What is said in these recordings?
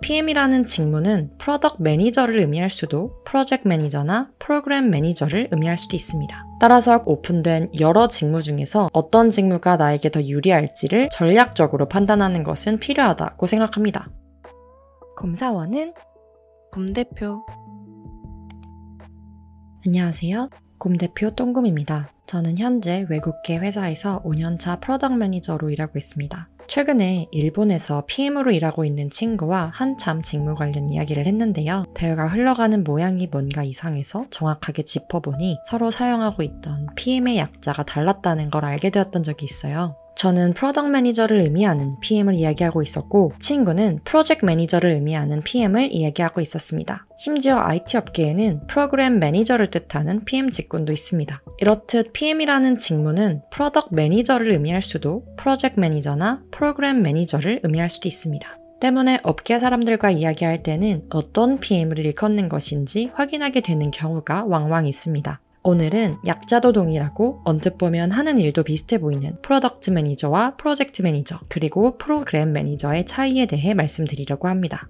PM이라는 직무는 프로덕트 매니저를 의미할 수도 프로젝트 매니저나 프로그램 매니저를 의미할 수도 있습니다. 따라서 오픈된 여러 직무 중에서 어떤 직무가 나에게 더 유리할지를 전략적으로 판단하는 것은 필요하다고 생각합니다. 곰사원은 곰대표. 안녕하세요. 곰대표 똥곰입니다. 저는 현재 외국계 회사에서 5년차 프로덕트 매니저로 일하고 있습니다. 최근에 일본에서 PM으로 일하고 있는 친구와 한참 직무 관련 이야기를 했는데요. 대화가 흘러가는 모양이 뭔가 이상해서 정확하게 짚어보니 서로 사용하고 있던 PM의 약자가 달랐다는 걸 알게 되었던 적이 있어요. 저는 프로덕트 매니저를 의미하는 PM을 이야기하고 있었고 친구는 프로젝트 매니저를 의미하는 PM을 이야기하고 있었습니다. 심지어 IT 업계에는 프로그램 매니저를 뜻하는 PM 직군도 있습니다. 이렇듯 PM이라는 직무는 프로덕트 매니저를 의미할 수도 프로젝트 매니저나 프로그램 매니저를 의미할 수도 있습니다. 때문에 업계 사람들과 이야기할 때는 어떤 PM을 일컫는 것인지 확인하게 되는 경우가 왕왕 있습니다. 오늘은 약자도 동일하고 언뜻 보면 하는 일도 비슷해 보이는 프로덕트 매니저와 프로젝트 매니저 그리고 프로그램 매니저의 차이에 대해 말씀드리려고 합니다.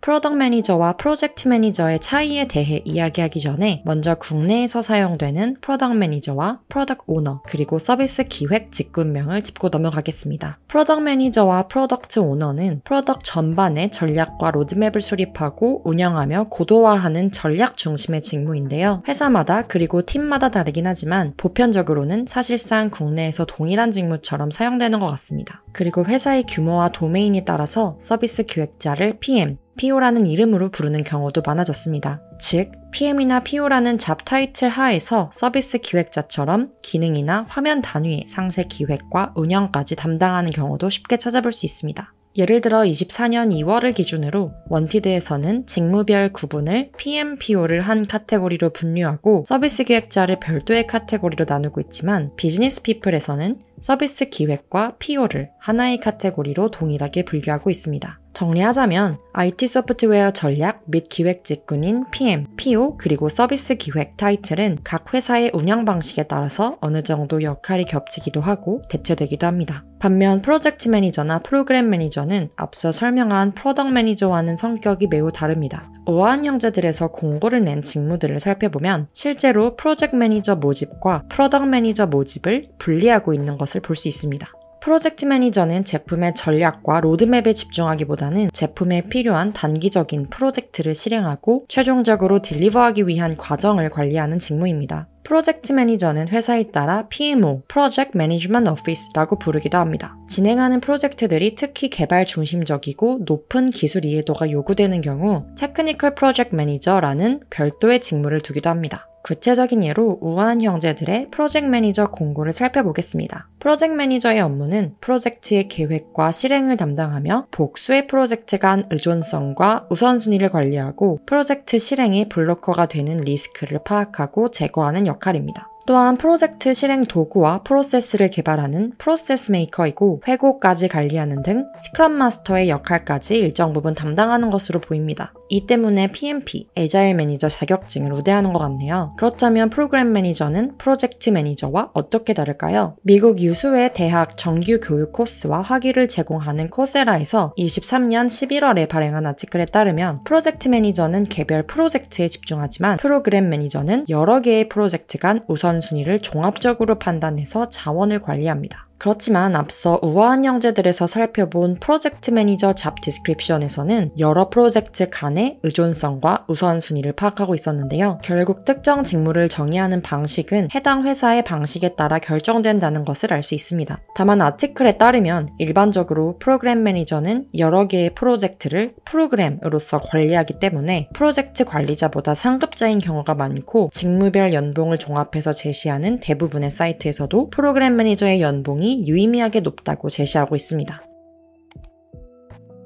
프로덕트 매니저와 프로젝트 매니저의 차이에 대해 이야기하기 전에 먼저 국내에서 사용되는 프로덕트 매니저와 프로덕트 오너 그리고 서비스 기획 직군명을 짚고 넘어가겠습니다. 프로덕트 매니저와 프로덕트 오너는 프로덕트 전반의 전략과 로드맵을 수립하고 운영하며 고도화하는 전략 중심의 직무인데요. 회사마다 그리고 팀마다 다르긴 하지만 보편적으로는 사실상 국내에서 동일한 직무처럼 사용되는 것 같습니다. 그리고 회사의 규모와 도메인에 따라서 서비스 기획자를 PM, PO라는 이름으로 부르는 경우도 많아졌습니다. 즉, PM이나 PO라는 잡 타이틀 하에서 서비스 기획자처럼 기능이나 화면 단위의 상세 기획과 운영까지 담당하는 경우도 쉽게 찾아볼 수 있습니다. 예를 들어 24년 2월을 기준으로 원티드에서는 직무별 구분을 PM, PO를 한 카테고리로 분류하고 서비스 기획자를 별도의 카테고리로 나누고 있지만 비즈니스 피플에서는 서비스 기획과 PO를 하나의 카테고리로 동일하게 분류하고 있습니다. 정리하자면 IT 소프트웨어 전략 및 기획 직군인 PM, PO 그리고 서비스 기획 타이틀은 각 회사의 운영 방식에 따라서 어느 정도 역할이 겹치기도 하고 대체되기도 합니다. 반면 프로젝트 매니저나 프로그램 매니저는 앞서 설명한 프로덕트 매니저와는 성격이 매우 다릅니다. 우아한 형제들에서 공고를 낸 직무들을 살펴보면 실제로 프로젝트 매니저 모집과 프로덕트 매니저 모집을 분리하고 있는 것을 볼 수 있습니다. 프로젝트 매니저는 제품의 전략과 로드맵에 집중하기보다는 제품에 필요한 단기적인 프로젝트를 실행하고 최종적으로 딜리버하기 위한 과정을 관리하는 직무입니다. 프로젝트 매니저는 회사에 따라 PMO, Project Management Office라고 부르기도 합니다. 진행하는 프로젝트들이 특히 개발 중심적이고 높은 기술 이해도가 요구되는 경우 Technical Project Manager라는 별도의 직무를 두기도 합니다. 구체적인 예로 우아한 형제들의 프로젝트 매니저 공고를 살펴보겠습니다. 프로젝트 매니저의 업무는 프로젝트의 계획과 실행을 담당하며 복수의 프로젝트 간 의존성과 우선순위를 관리하고 프로젝트 실행의 블로커가 되는 리스크를 파악하고 제거하는 역할입니다. 또한 프로젝트 실행 도구와 프로세스를 개발하는 프로세스 메이커이고 회고까지 관리하는 등 스크럼 마스터의 역할까지 일정 부분 담당하는 것으로 보입니다. 이 때문에 PMP, 애자일 매니저 자격증을 우대하는 것 같네요. 그렇다면 프로그램 매니저는 프로젝트 매니저와 어떻게 다를까요? 미국 유수의 대학 정규 교육 코스와 학위를 제공하는 코세라에서 23년 11월에 발행한 아티클에 따르면 프로젝트 매니저는 개별 프로젝트에 집중하지만 프로그램 매니저는 여러 개의 프로젝트 간 우선순위를 종합적으로 판단해서 자원을 관리합니다. 그렇지만 앞서 우아한 형제들에서 살펴본 프로젝트 매니저 잡 디스크립션에서는 여러 프로젝트 간의 의존성과 우선순위를 파악하고 있었는데요. 결국 특정 직무를 정의하는 방식은 해당 회사의 방식에 따라 결정된다는 것을 알 수 있습니다. 다만 아티클에 따르면 일반적으로 프로그램 매니저는 여러 개의 프로젝트를 프로그램으로서 관리하기 때문에 프로젝트 관리자보다 상급자인 경우가 많고 직무별 연봉을 종합해서 제시하는 대부분의 사이트에서도 프로그램 매니저의 연봉이 유의미하게 높다고 제시하고 있습니다.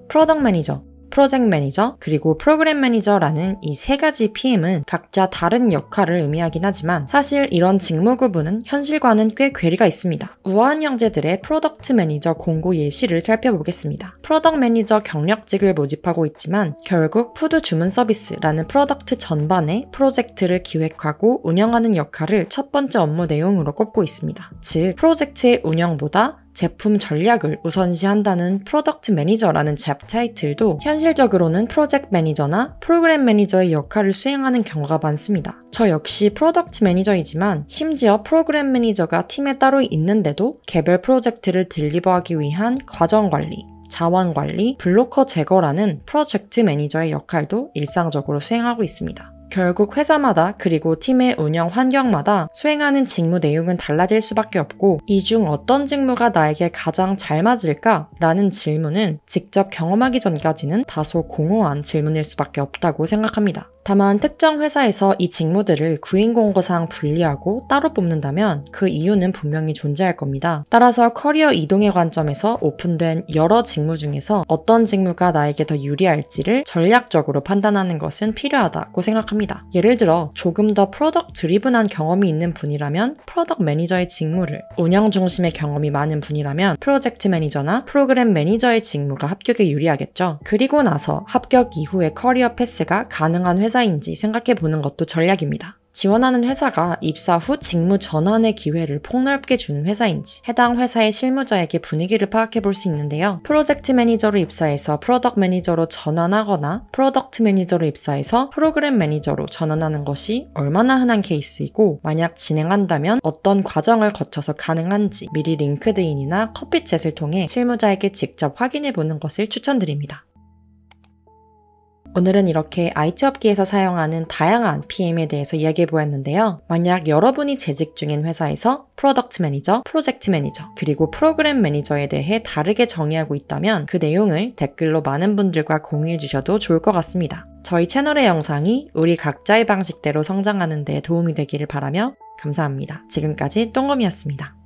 프로덕트 매니저, 프로젝트 매니저, 그리고 프로그램 매니저라는 이 세 가지 PM은 각자 다른 역할을 의미하긴 하지만 사실 이런 직무 구분은 현실과는 꽤 괴리가 있습니다. 우아한 형제들의 프로덕트 매니저 공고 예시를 살펴보겠습니다. 프로덕트 매니저 경력직을 모집하고 있지만 결국 푸드 주문 서비스라는 프로덕트 전반의 프로젝트를 기획하고 운영하는 역할을 첫 번째 업무 내용으로 꼽고 있습니다. 즉, 프로젝트의 운영보다 제품 전략을 우선시한다는 프로덕트 매니저라는 잡 타이틀도 현실적으로는 프로젝트 매니저나 프로그램 매니저의 역할을 수행하는 경우가 많습니다. 저 역시 프로덕트 매니저이지만 심지어 프로그램 매니저가 팀에 따로 있는데도 개별 프로젝트를 딜리버하기 위한 과정 관리, 자원 관리, 블로커 제거라는 프로젝트 매니저의 역할도 일상적으로 수행하고 있습니다. 결국 회사마다 그리고 팀의 운영 환경마다 수행하는 직무 내용은 달라질 수밖에 없고 이 중 어떤 직무가 나에게 가장 잘 맞을까? 라는 질문은 직접 경험하기 전까지는 다소 공허한 질문일 수밖에 없다고 생각합니다. 다만 특정 회사에서 이 직무들을 구인공고상 분리하고 따로 뽑는다면 그 이유는 분명히 존재할 겁니다. 따라서 커리어 이동의 관점에서 오픈된 여러 직무 중에서 어떤 직무가 나에게 더 유리할지를 전략적으로 판단하는 것은 필요하다고 생각합니다. 예를 들어 조금 더 프로덕트 드리븐한 경험이 있는 분이라면 프로덕트 매니저의 직무를, 운영 중심의 경험이 많은 분이라면 프로젝트 매니저나 프로그램 매니저의 직무가 합격에 유리하겠죠. 그리고 나서 합격 이후의 커리어 패스가 가능한 회사인지 생각해보는 것도 전략입니다. 지원하는 회사가 입사 후 직무 전환의 기회를 폭넓게 주는 회사인지 해당 회사의 실무자에게 분위기를 파악해 볼 수 있는데요. 프로젝트 매니저로 입사해서 프로덕트 매니저로 전환하거나 프로덕트 매니저로 입사해서 프로그램 매니저로 전환하는 것이 얼마나 흔한 케이스이고 만약 진행한다면 어떤 과정을 거쳐서 가능한지 미리 링크드인이나 커피챗을 통해 실무자에게 직접 확인해 보는 것을 추천드립니다. 오늘은 이렇게 IT 업계에서 사용하는 다양한 PM에 대해서 이야기해보았는데요. 만약 여러분이 재직 중인 회사에서 프로덕트 매니저, 프로젝트 매니저, 그리고 프로그램 매니저에 대해 다르게 정의하고 있다면 그 내용을 댓글로 많은 분들과 공유해주셔도 좋을 것 같습니다. 저희 채널의 영상이 우리 각자의 방식대로 성장하는 데 도움이 되기를 바라며 감사합니다. 지금까지 똥검이었습니다.